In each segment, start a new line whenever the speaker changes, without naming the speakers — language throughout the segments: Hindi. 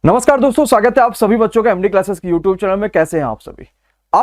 नमस्कार दोस्तों, स्वागत है आप सभी बच्चों का एमडी क्लासेस की यूट्यूब चैनल में। कैसे हैं आप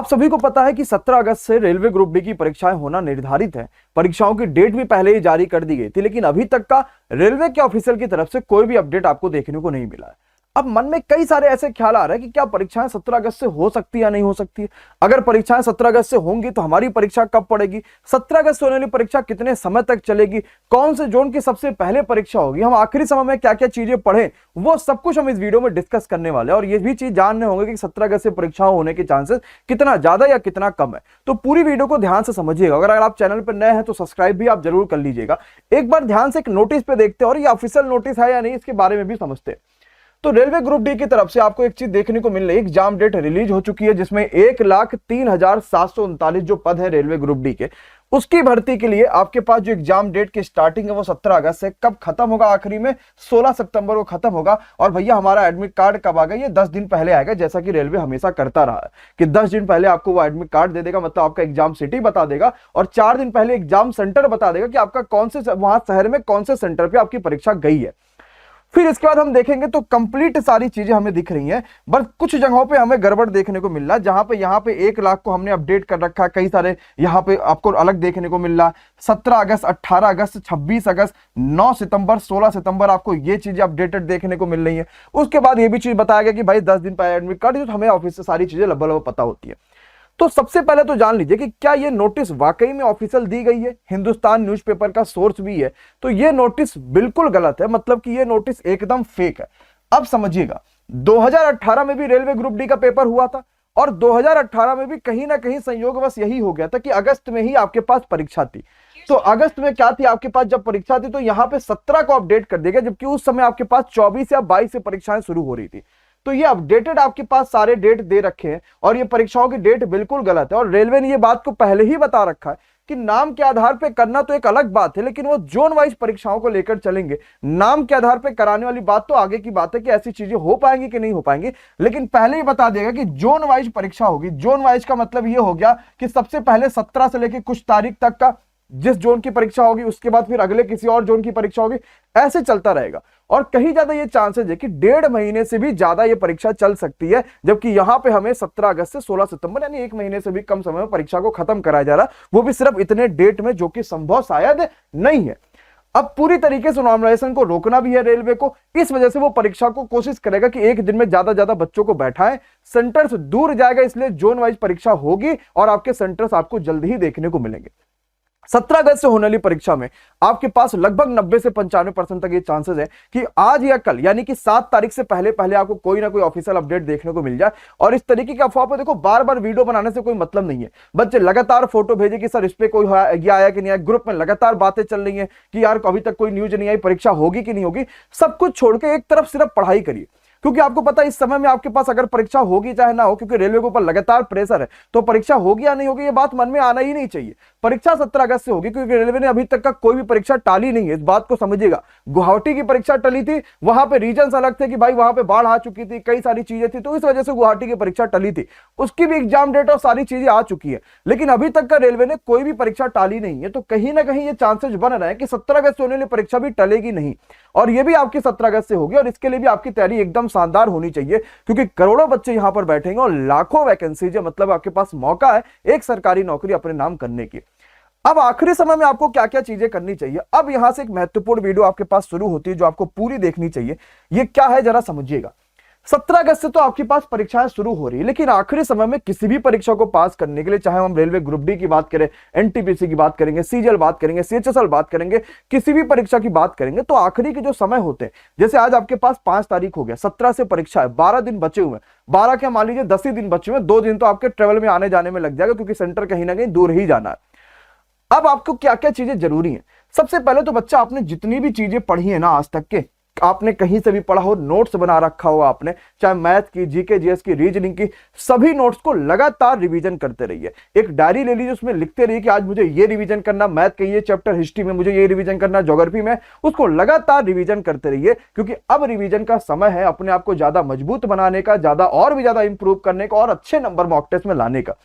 सभी को पता है कि 17 अगस्त से रेलवे ग्रुप डी की परीक्षाएं होना निर्धारित है। परीक्षाओं की डेट भी पहले ही जारी कर दी गई थी, लेकिन अभी तक का रेलवे के ऑफिशियल की तरफ से कोई भी अपडेट आपको देखने को नहीं मिला है। अब मन में कई सारे ऐसे ख्याल आ रहे हैं कि क्या परीक्षाएं 17 अगस्त से हो सकती है या नहीं हो सकती है। अगर परीक्षाएं 17 अगस्त से होंगी तो हमारी परीक्षा कब पड़ेगी, 17 अगस्त से होने वाली परीक्षा कितने समय तक चलेगी, कौन से जोन की सबसे पहले परीक्षा होगी, हम आखिरी समय में क्या क्या चीजें पढ़ें, वो सब कुछ हम इस वीडियो में डिस्कस करने वाले हैं। और ये भी चीज जानने होंगे कि 17 अगस्त से परीक्षा होने के चांसेस कितना ज्यादा या कितना कम है। तो पूरी वीडियो को ध्यान से समझिएगा। अगर आप चैनल पर नए हैं तो सब्सक्राइब भी आप जरूर कर लीजिएगा। एक बार ध्यान से एक नोटिस पे देखते हैं और ये ऑफिशियल नोटिस है या नहीं इसके बारे में भी समझते हैं। तो रेलवे ग्रुप डी की तरफ से आपको एक चीज देखने को मिल रही है, एग्जाम डेट रिलीज हो चुकी है जिसमें 1,03,739 जो पद है रेलवे ग्रुप डी के, उसकी भर्ती के लिए आपके पास जो एग्जाम डेट की स्टार्टिंग है वो 17 अगस्त से, कब खत्म होगा आखिरी में 16 सितंबर को खत्म होगा। और भैया हमारा एडमिट कार्ड कब आएगा, ये 10 दिन पहले आएगा, जैसा कि रेलवे हमेशा करता रहा है कि 10 दिन पहले आपको वो एडमिट कार्ड दे देगा, मतलब आपका एग्जाम सिटी बता देगा, और 4 दिन पहले एग्जाम सेंटर बता देगा कि आपका कौन से वहां शहर में कौन से सेंटर पे आपकी परीक्षा गई है। फिर इसके बाद हम देखेंगे तो कंप्लीट सारी चीजें हमें दिख रही हैं, बस कुछ जगहों पे हमें गड़बड़ देखने को मिल रहा है, जहां पे यहाँ पे 1 लाख को हमने अपडेट कर रखा है, कई सारे यहाँ पे आपको अलग देखने को मिल रहा है। 17 अगस्त, 18 अगस्त, 26 अगस्त, 9 सितंबर, 16 सितंबर आपको ये चीजें अपडेटेड देखने को मिल रही है। उसके बाद ये भी चीज बताया गया कि भाई 10 दिन पहले एडमिट कार्ड, तो हमें ऑफिस से सारी चीजें लगभग पता होती है। तो सबसे पहले तो जान लीजिए कि क्या ये नोटिस वाकई में ऑफिशियल दी गई है, हिंदुस्तान न्यूज़पेपर का सोर्स भी है, तो ये नोटिस बिल्कुल गलत है, मतलब कि ये नोटिस एकदम फेक है। अब समझिएगा, 2018 में भी रेलवे ग्रुप डी का पेपर हुआ था और 2018 में भी कहीं ना कहीं संयोगवश यही हो गया था कि अगस्त में ही आपके पास परीक्षा थी। तो अगस्त में क्या थी आपके पास, जब परीक्षा थी तो यहां पे 17 को अपडेट कर दिया, जबकि उस समय आपके पास 24 या 22 से परीक्षाएं शुरू हो रही थी। तो ये अपडेटेड आपके पास सारे डेट दे रखे हैं और ये परीक्षाओं की डेट बिल्कुल गलत है। और रेलवे ने ये बात को पहले ही बता रखा है कि नाम के आधार पे करना तो एक अलग बात है, लेकिन वो जोन वाइज परीक्षाओं को लेकर चलेंगे। नाम के आधार पे कराने वाली बात तो आगे की बात है कि ऐसी चीजें हो पाएंगी कि नहीं हो पाएंगी, लेकिन पहले ही बता देगा कि जोन वाइज परीक्षा होगी। जोन वाइज का मतलब ये हो गया कि सबसे पहले 17 से लेकर कुछ तारीख तक का जिस जोन की परीक्षा होगी, उसके बाद फिर अगले किसी और जोन की परीक्षा होगी, ऐसे चलता रहेगा। और कहीं ज्यादा ये चांसेस है कि 1.5 महीने से भी ज्यादा ये परीक्षा चल सकती है, जबकि यहां पे हमें 17 अगस्त से 16 सितंबर यानी 1 महीने से भी कम समय में परीक्षा को खत्म कराया जा रहा है, वो भी सिर्फ इतने डेट में, जो कि संभव शायद नहीं है। अब पूरी तरीके से नॉर्मलाइजेशन को रोकना भी है रेलवे को, इस वजह से वो परीक्षा को कोशिश करेगा कि एक दिन में ज्यादा बच्चों को बैठाएं, सेंटर से दूर जाएगा, इसलिए जोन वाइज परीक्षा होगी और आपके सेंटर्स आपको जल्दी ही देखने को मिलेंगे। 17 अगस्त से होने वाली परीक्षा में आपके पास लगभग 90 से 95% तक ये चांसेस है कि आज या कल यानी कि 7 तारीख से पहले पहले आपको कोई ना कोई ऑफिशियल अपडेट देखने को मिल जाए। और इस तरीके की अफवाह पर देखो बार बार वीडियो बनाने से कोई मतलब नहीं है। बच्चे लगातार फोटो भेजे कि सर इस पे कोई आया कि नहीं आया, ग्रुप में लगातार बातें चल रही है कि यार अभी तक कोई न्यूज नहीं आई, परीक्षा होगी कि नहीं होगी। सब कुछ छोड़ के एक तरफ सिर्फ पढ़ाई करिए, क्योंकि आपको पता है इस समय में आपके पास अगर परीक्षा होगी चाहे ना हो, क्योंकि रेलवे के ऊपर लगातार प्रेशर है, तो परीक्षा होगी या नहीं होगी ये बात मन में आना ही नहीं चाहिए। परीक्षा 17 अगस्त से होगी, क्योंकि रेलवे ने अभी तक का कोई भी परीक्षा टाली नहीं है, इस बात को समझिएगा। गुवाहाटी की परीक्षा टली थी, वहां पे रीजन अलग थे कि भाई वहां पे बाढ़ आ चुकी थी, कई सारी चीजें थी, तो इस वजह से गुवाहाटी की परीक्षा टली थी, उसकी भी एग्जाम डेट और सारी चीजें आ चुकी है, लेकिन अभी तक का रेलवे ने कोई भी परीक्षा टाली नहीं है। तो कहीं ना कहीं ये चांसेस बन रहे हैं कि 17 अगस्त से होने वाली परीक्षा भी टलेगी नहीं, और ये भी आपकी 17 अगस्त से होगी। और इसके लिए भी आपकी तैयारी एकदम शानदार होनी चाहिए, क्योंकि करोड़ों बच्चे यहां पर बैठेंगे और लाखों वैकेंसीज है, मतलब आपके पास मौका है एक सरकारी नौकरी अपने नाम करने की। अब आखिरी समय में आपको क्या क्या चीजें करनी चाहिए, अब यहां से एक महत्वपूर्ण वीडियो आपके पास शुरू होती है जो आपको पूरी देखनी चाहिए। ये क्या है जरा समझिएगा। 17 अगस्त से तो आपके पास परीक्षाएं शुरू हो रही है, लेकिन आखिरी समय में किसी भी परीक्षा को पास करने के लिए, चाहे हम रेलवे ग्रुप डी की बात करें, एनटीपीसी की बात करेंगे, सीजीएल बात करेंगे, सीएचएसएल बात करेंगे, किसी भी परीक्षा की बात करेंगे, तो आखिरी के जो समय होते हैं, जैसे आज आपके पास 5 तारीख हो गया, 17 से परीक्षा है, 12 दिन बचे हुए हैं, 12 क्या मान लीजिए 10 ही दिन बचे हुए हैं, 2 दिन तो आपके ट्रेवल में आने जाने में लग जाएगा, क्योंकि सेंटर कहीं ना कहीं दूर ही जाना है। अब आपको क्या क्या चीजें जरूरी हैं, सबसे पहले तो बच्चा आपने जितनी भी चीजें पढ़ी है ना आज तक के, आपने कहीं से भी पढ़ा हो, नोट्स बना रखा हो आपने, चाहे मैथ की, जीके जीएस की, रीजनिंग की, सभी नोट्स को लगातार रिवीजन करते रहिए। एक डायरी ले लीजिए, उसमें लिखते रहिए कि आज मुझे ये रिवीजन करना, मैथ के ये चैप्टर, हिस्ट्री में मुझे ये रिवीजन करना, ज्योग्राफी में, उसको लगातार रिवीजन करते रहिए, क्योंकि अब रिवीजन का समय है अपने आप को ज्यादा मजबूत बनाने का, ज्यादा और भी ज्यादा इंप्रूव करने का और अच्छे नंबर मॉक टेस्ट में लाने का।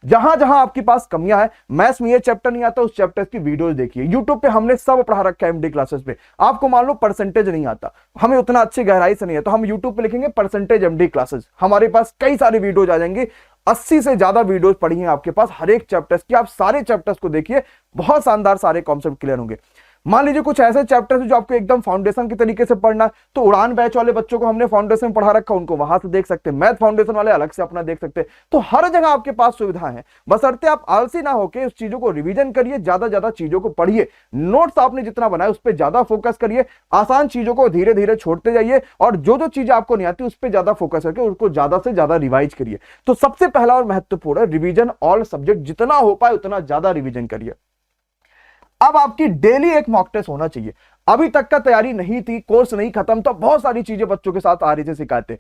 जहां जहां आपके पास कमियां है, मैथ्स में ये चैप्टर नहीं आता, उस चैप्टर की वीडियोस देखिए। यूट्यूब पे हमने सब पढ़ा रखा है एमडी क्लासेस पे। आपको मान लो परसेंटेज नहीं आता, हमें उतना अच्छी गहराई से नहीं है, तो हम यूट्यूब पे लिखेंगे परसेंटेज एमडी क्लासेस, हमारे पास कई सारे वीडियोज आ जाएंगे। 80 से ज्यादा वीडियोस पढ़ी हैं आपके पास हर एक चैप्टर्स की, आप सारे चैप्टर्स को देखिए, बहुत शानदार सारे कॉन्सेप्ट क्लियर होंगे। मान लीजिए कुछ ऐसे चैप्टर्स जो आपको एकदम फाउंडेशन के तरीके से पढ़ना है, तो उड़ान बैच वाले बच्चों को हमने फाउंडेशन पढ़ा रखा, उनको वहां से देख सकते हैं। मैथ फाउंडेशन वाले अलग से अपना देख सकते हैं। तो हर जगह आपके पास सुविधा है, बशर्ते आप आलसी ना होकर उस चीजों को रिवीजन करिए, ज्यादा चीजों को पढ़िए, नोट्स आपने जितना बनाया उस पर ज्यादा फोकस करिए, आसान चीजों को धीरे धीरे छोड़ते जाइए, और जो चीजें आपको नहीं आती उस पर ज्यादा फोकस करके उसको ज्यादा से ज्यादा रिवाइज करिए। तो सबसे पहला और महत्वपूर्ण है रिवीजन, ऑल सब्जेक्ट जितना हो पाए उतना ज्यादा रिवीजन करिए। अब आपकी डेली एक मॉक टेस्ट होना चाहिए। अभी तक का तैयारी नहीं थी, कोर्स नहीं खत्म, तो बहुत सारी चीजें बच्चों के साथ आ रही थी शिकायतें,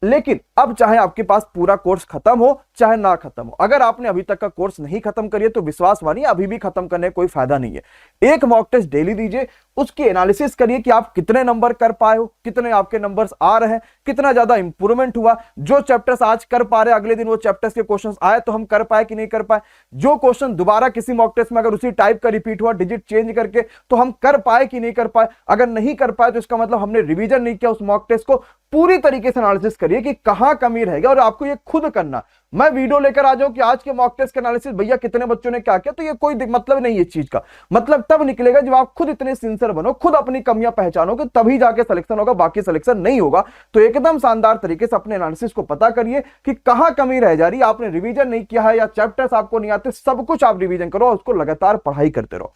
लेकिन अब चाहे आपके पास पूरा कोर्स खत्म हो चाहे ना खत्म हो, अगर आपने अभी तक का कोर्स नहीं खत्म करिए तो विश्वास मानिए अभी भी खत्म करने का कोई फायदा नहीं है। एक मॉक टेस्ट डेली दीजिए, उसकी एनालिसिस करिए कि आप कितने नंबर कर पाए हो, कितने आपके नंबर्स आ रहे हैं, कितना ज्यादा इंप्रूवमेंट हुआ। जो चैप्टर्स आज कर पा रहे अगले दिन वो चैप्टर्स के क्वेश्चंस आए तो हम कर पाए कि नहीं कर पाए। जो क्वेश्चन दोबारा किसी मॉक टेस्ट में अगर उसी टाइप का रिपीट हुआ डिजिट चेंज करके, तो हम कर पाए कि नहीं कर पाए। अगर नहीं कर पाए तो इसका मतलब हमने रिवीजन नहीं किया उस मॉक टेस्ट को। पूरी तरीके से एनालिसिस करिए कि कहां कमी रहेगी, और आपको ये खुद करना। मैं वीडियो लेकर आ जाऊं कि आज के मॉक टेस्ट का एनालिसिस भैया कितने बच्चों ने क्या किया, तो ये कोई मतलब नहीं है इस चीज का। मतलब तब निकलेगा जब आप खुद इतने सिंसियर बनो, खुद अपनी कमियां पहचानोगे, तभी जाके सिलेक्शन होगा, बाकी सिलेक्शन नहीं होगा। तो एकदम शानदार तरीके से अपने एनालिसिस को पता करिए कि कहां कमी रह जा रही है, आपने रिवीजन नहीं किया है या चैप्टर्स आपको नहीं आते, सब कुछ आप रिवीजन करो और उसको लगातार पढ़ाई करते रहो।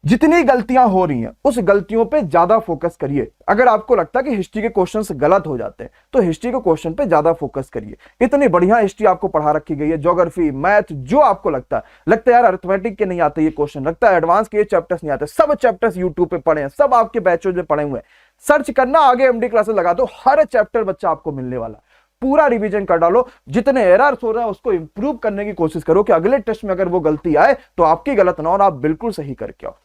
जितनी गलतियां हो रही हैं उस गलतियों पे ज्यादा फोकस करिए। अगर आपको लगता है कि हिस्ट्री के क्वेश्चंस गलत हो जाते हैं तो हिस्ट्री के क्वेश्चन पे ज्यादा फोकस करिए। इतनी बढ़िया हिस्ट्री आपको पढ़ा रखी गई है, ज्योग्राफी, मैथ, जो आपको लगता है यार अरिथमेटिक के नहीं आते ये क्वेश्चन, लगता है एडवांस के ये चैप्टर्स नहीं आते, सब चैप्टर्स यूट्यूब पे पढ़े हैं, सब आपके बैचों में पढ़े हुए हैं। सर्च करना, आगे एमडी क्लासेस लगा दो, हर चैप्टर बच्चा आपको मिलने वाला। पूरा रिवीजन कर डालो, जितने एरर्स हो रहे हैं उसको इंप्रूव करने की कोशिश करो कि अगले टेस्ट में अगर वो गलती आए तो आपकी गलत ना हो और आप बिल्कुल सही करके आओ।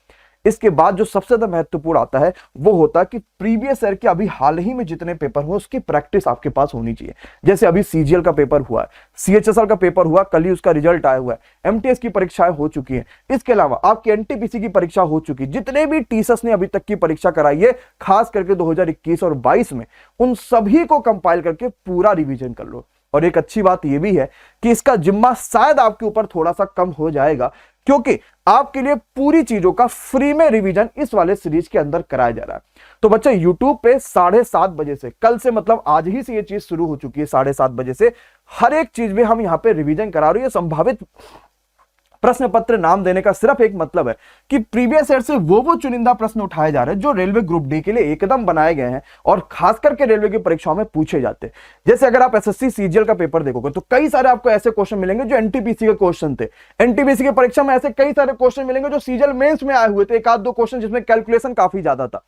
इसके बाद जो सबसे ज्यादा महत्वपूर्ण आता है वो होता है कि प्रीवियस ईयर के अभी हाल ही में जितने पेपर हुए उसकी प्रैक्टिस आपके पास होनी चाहिए। जैसे अभी सीजीएल का पेपर हुआ है, सीएचएसएल का पेपर हुआ, कल ही उसका रिजल्ट आया हुआ है, एमटीएस की परीक्षाएं हो चुकी हैं, इसके अलावा आपकी एनटीपीसी की परीक्षा हो चुकी है। जितने भी टीचर्स ने अभी तक की परीक्षा कराई है खास करके 2021 और 22 में, उन सभी को कंपाइल करके पूरा रिविजन कर लो। और एक अच्छी बात यह भी है कि इसका जिम्मा शायद आपके ऊपर थोड़ा सा कम हो जाएगा, क्योंकि आपके लिए पूरी चीजों का फ्री में रिवीजन इस वाले सीरीज के अंदर कराया जा रहा है। तो बच्चे YouTube पे 7:30 बजे से, कल से मतलब आज ही से ये चीज शुरू हो चुकी है, 7:30 बजे से हर एक चीज में हम यहां पे रिवीजन करा रहे हैं। संभावित प्रश्न पत्र नाम देने का सिर्फ एक मतलब है कि प्रीवियस ईयर से वो चुनिंदा प्रश्न उठाए जा रहे हैं जो रेलवे ग्रुप डी के लिए एकदम बनाए गए हैं और खास करके रेलवे की परीक्षाओं में पूछे जाते हैं। जैसे अगर आप एसएससी सीजीएल का पेपर देखोगे तो कई सारे आपको ऐसे क्वेश्चन मिलेंगे जो एनटीपीसी के क्वेश्चन थे। एनटीपीसी की परीक्षा में ऐसे कई सारे क्वेश्चन मिलेंगे जो सीजीएल मेंस में आए हुए थे, एक आध दो क्वेश्चन जिसमें कैलकुलेशन काफी ज्यादा था।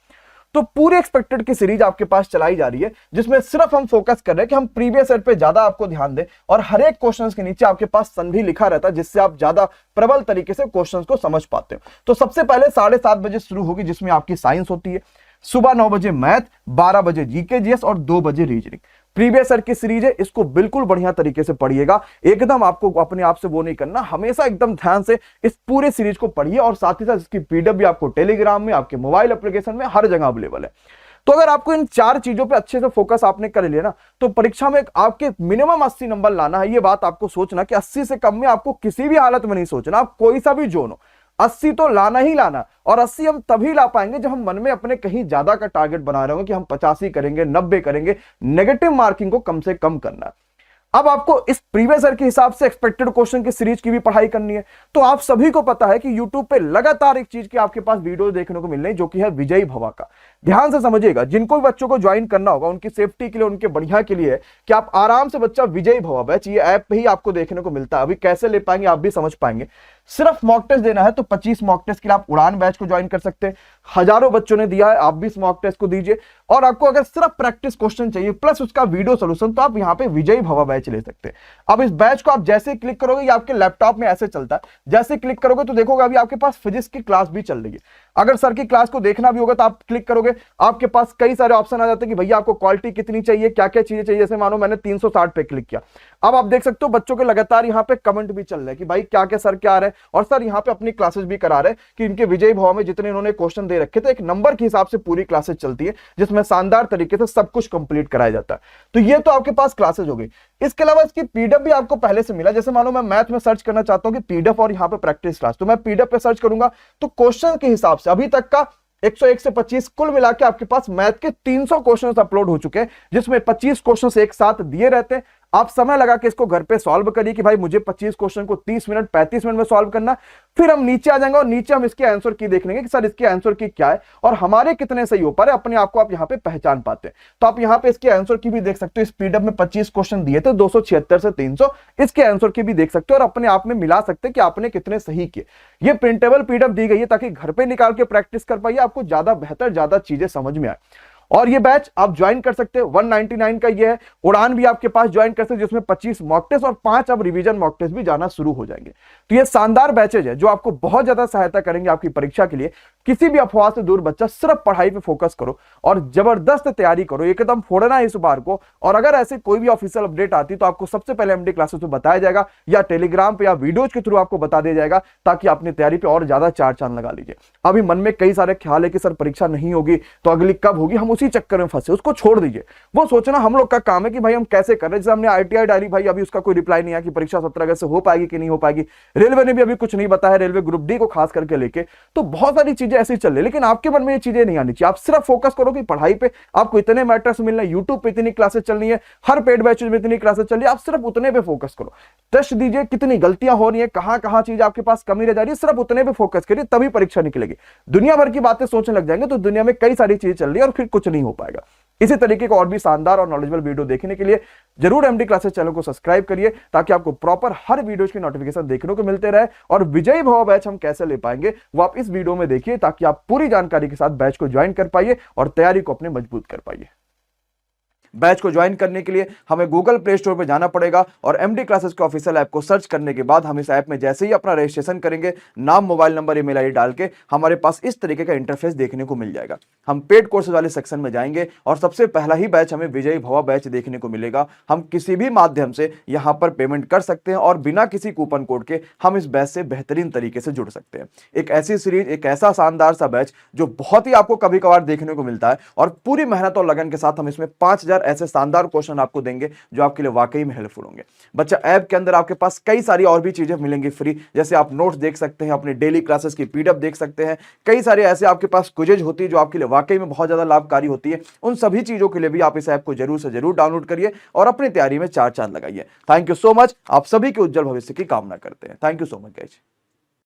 तो पूरे एक्सपेक्टेड की सीरीज आपके पास चलाई जा रही है जिसमें सिर्फ हम फोकस कर रहे हैं कि हम प्रीवियस ईयर पे ज्यादा आपको ध्यान दें, और हर एक क्वेश्चंस के नीचे आपके पास सन भी लिखा रहता है जिससे आप ज्यादा प्रबल तरीके से क्वेश्चंस को समझ पाते हो। तो सबसे पहले 7:30 बजे शुरू होगी जिसमें आपकी साइंस होती है, सुबह 9 बजे मैथ, 12 बजे जीके जीएस और 2 बजे रीजनिंग। प्रीवियस ईयर की सीरीज है, इसको बिल्कुल बढ़िया तरीके से पढ़िएगा, एकदम आपको अपने आप से वो नहीं करना, हमेशा एकदम ध्यान से इस पूरे सीरीज को पढ़िए। और साथ ही साथ इसकी पीडीएफ भी आपको टेलीग्राम में, आपके मोबाइल एप्लीकेशन में, हर जगह अवेलेबल है। तो अगर आपको इन 4 चीजों पे अच्छे से फोकस आपने कर लिया ना, तो परीक्षा में आपके मिनिमम 80 नंबर लाना है। ये बात आपको सोचना कि 80 से कम में आपको किसी भी हालत में नहीं सोचना, आप कोई सा भी जोन हो, 80 तो लाना ही लाना। और 80 हम तभी ला पाएंगे जब हम मन में अपने कहीं ज्यादा का टारगेट बना रहे होंगे कि हम 85 करेंगे, 90 करेंगे। नेगेटिव मार्किंग को कम से कम करना है। अब आपको इस प्रीवियस ईयर के हिसाब से एक्सपेक्टेड क्वेश्चन की सीरीज की भी पढ़ाई करनी है। तो आप सभी को पता है कि YouTube पे लगातार एक चीज की आपके पास वीडियो देखने को मिल रही है जो कि है विजयी भवा का। ध्यान से समझिएगा, जिनको भी बच्चों को ज्वाइन करना होगा उनकी सेफ्टी के लिए, उनके बढ़िया के लिए है कि आप आराम से बच्चा विजयी भवा बैच ये ऐप पे ही आपको देखने को मिलता है। अभी कैसे ले पाएंगे आप भी समझ पाएंगे। सिर्फ मॉक टेस्ट देना है तो 25 मॉक टेस्ट के लिए आप उड़ान बैच को ज्वाइन कर सकते हैं। हजारों बच्चों ने दिया है, आप भी इस मॉक टेस्ट को दीजिए। और आपको अगर सिर्फ प्रैक्टिस क्वेश्चन चाहिए प्लस उसका वीडियो सोल्यूशन, तो आप यहाँ पे विजयी भवा बैच ले सकते हैं। अब इस बैच को आप जैसे क्लिक करोगे, ये आपके लैपटॉप में ऐसे चलता है, जैसे क्लिक करोगे तो देखोगे अभी आपके पास फिजिक्स की क्लास भी चल रही है। अगर सर की क्लास को देखना भी होगा तो आप क्लिक करोगे करोगे आपके पास कई सारे ऑप्शन आ जाते हैं कि भैया आपको क्वालिटी कितनी चाहिए, क्या क्या चीजें चाहिए। जैसे मानो मैंने 360 पे क्लिक किया, अब आप देख सकते हो बच्चों के लगातार यहाँ पे कमेंट भी चल रहे हैं कि भाई क्या क्या सर क्या आ रहे हैं, और सर यहाँ पे अपनी क्लासेस भी करा रहे हैं कि इनके विजयी भाव में जितने इन्होंने क्वेश्चन दे रखे थे एक नंबर के हिसाब से पूरी क्लासेस चलती है जिसमें शानदार तरीके से सब कुछ कंप्लीट कराया जाता है। तो ये तो आपके पास क्लासेस हो गई। इसके अलावा इसकी पीडीएफ भी आपको पहले से मिला। जैसे मानो मैं मैथ में सर्च करना चाहता हूं कि पीडीएफ और यहाँ पे प्रैक्टिस क्लास, तो मैं पीडीएफ पे सर्च करूंगा तो क्वेश्चन के हिसाब से अभी तक का 101 से 25 कुल मिला के आपके पास मैथ के 300 क्वेश्चंस अपलोड हो चुके हैं जिसमें 25 क्वेश्चंस एक साथ दिए रहते हैं। आप समय लगा के इसको घर पे सॉल्व करिए कि भाई मुझे 25 क्वेश्चन को 30 मिनट 35 मिनट में सॉल्व करना। फिर हम नीचे आ जाएंगे और नीचे हम इसके आंसर की देख लेंगे कि सर इसके आंसर की क्या है और हमारे कितने सही हो पा रहे, अपने आप को आप यहाँ पे पहचान पाते हैं। तो आप यहाँ पे इसके आंसर की भी देख सकते हो। इस पीडीएफ में 25 क्वेश्चन दिए थे 276 से 300, इसके आंसर की भी देख सकते हो और अपने आप में मिला सकते हैं कि आपने कितने सही किए। ये प्रिंटेबल पीडीएफ दी गई है ताकि घर पे निकाल के प्रैक्टिस कर पाइए, आपको ज्यादा बेहतर ज्यादा चीजें समझ में आए। और ये बैच आप ज्वाइन कर सकते हैं, 199 का ये है। उड़ान भी आपके पास ज्वाइन कर सकते हैं जिसमें 25 मॉक टेस्ट और 5 अब रिवीजन मॉक टेस्ट भी जाना शुरू हो जाएंगे। तो ये शानदार बैचेज है जो आपको बहुत ज्यादा सहायता करेंगे आपकी परीक्षा के लिए। किसी भी अफवाह से दूर बच्चा सिर्फ पढ़ाई पे फोकस करो और जबरदस्त तैयारी करो, एकदम फोड़ना इस बार को। और अगर ऐसे कोई भी ऑफिशियल अपडेट आती तो आपको सबसे पहले एमडी क्लासेस में बताया जाएगा या टेलीग्राम पे या वीडियोज के थ्रू आपको बता दिया जाएगा ताकि अपनी तैयारी पे और ज्यादा चार चांद लगा लीजिए। अभी मन में कई सारे ख्याल है कि सर परीक्षा नहीं होगी तो अगली कब होगी, हम उसी चक्कर में फंसे, उसको छोड़ दीजिए। वो सोचना हम लोग का काम है कि भाई हम कैसे कर रहे हैं। जैसे हमने आईटीआई डाली, भाई अभी उसका कोई रिप्लाई नहीं आया कि परीक्षा 17 अगस्त से हो पाएगी कि नहीं हो पाएगी। रेलवे ने भी अभी कुछ नहीं बताया, रेलवे ग्रुप डी को खास करके लेके। तो बहुत सारी चीजें ऐसी चल रही, लेकिन आपके मन में ये चीजें नहीं आनी चाहिए। आप सिर्फ फोकस करो कि पढ़ाई पे आपको इतने मैटर्स मिलना है, यूट्यूब पे इतनी क्लासेस चलनी है, हर पेड बैचेज में इतनी क्लासेस चल रही है, आप सिर्फ उतने पे फोकस करो। टेस्ट दीजिए कितनी गलतियां हो रही है, कहां कहां चीज आपके पास कमी रह जा रही है, सिर्फ उतने पे फोकस करिए, तभी परीक्षा निकलेगी। दुनिया भर की बातें सोचने लग जाएंगे तो दुनिया में कई सारी चीजें चल रही है और फिर कुछ नहीं हो पाएगा। इसी तरीके का और भी शानदार और नॉलेजेबल वीडियो देखने के लिए जरूर एमडी क्लासेस चैनल को सब्सक्राइब करिए ताकि आपको प्रॉपर हर वीडियो की नोटिफिकेशन देखने को मिलते रहे। और विजयी भव बैच हम कैसे ले पाएंगे वो आप इस वीडियो में देखिए ताकि आप पूरी जानकारी के साथ बैच को ज्वाइन कर पाइए और तैयारी को अपने मजबूत कर पाइए। बैच को ज्वाइन करने के लिए हमें गूगल प्ले स्टोर पर जाना पड़ेगा और एमडी क्लासेस के ऑफिशियल ऐप को सर्च करने के बाद हम इस ऐप में जैसे ही अपना रजिस्ट्रेशन करेंगे, नाम मोबाइल नंबर ईमेल आईडी डाल के हमारे पास इस तरीके का इंटरफेस देखने को मिल जाएगा। हम पेड कोर्सेज वाले सेक्शन में जाएंगे और सबसे पहला ही बैच हमें विजयी भव बैच देखने को मिलेगा। हम किसी भी माध्यम से यहां पर पेमेंट कर सकते हैं और बिना किसी कूपन कोड के हम इस बैच से बेहतरीन तरीके से जुड़ सकते हैं। एक ऐसी सीरीज, एक ऐसा शानदार सा बैच जो बहुत ही आपको कभी कभार देखने को मिलता है और पूरी मेहनत और लगन के साथ हम इसमें 5000 ऐसे शानदार क्वेश्चन आपको देंगे जो आपके लिए वाकई में हेल्पफुल होंगे। बच्चा ऐप के अंदर आपके पास कई सारी और भी चीजें मिलेंगी फ्री, जैसे आप नोट्स देख सकते हैं, अपनी डेली क्लासेस की पीडीएफ देख सकते हैं, कई सारे ऐसे आपके पास क्विजेज होती है जो आपके लिए वाकई में बहुत ज्यादा लाभकारी होती है। उन सभी चीजों के लिए भी आप इस ऐप को जरूर से जरूर डाउनलोड करिए और अपनी तैयारी में चार चांद लगाइए। Thank you so much. आप सभी के उज्जवल भविष्य की कामना करते हैं। Thank you so much guys.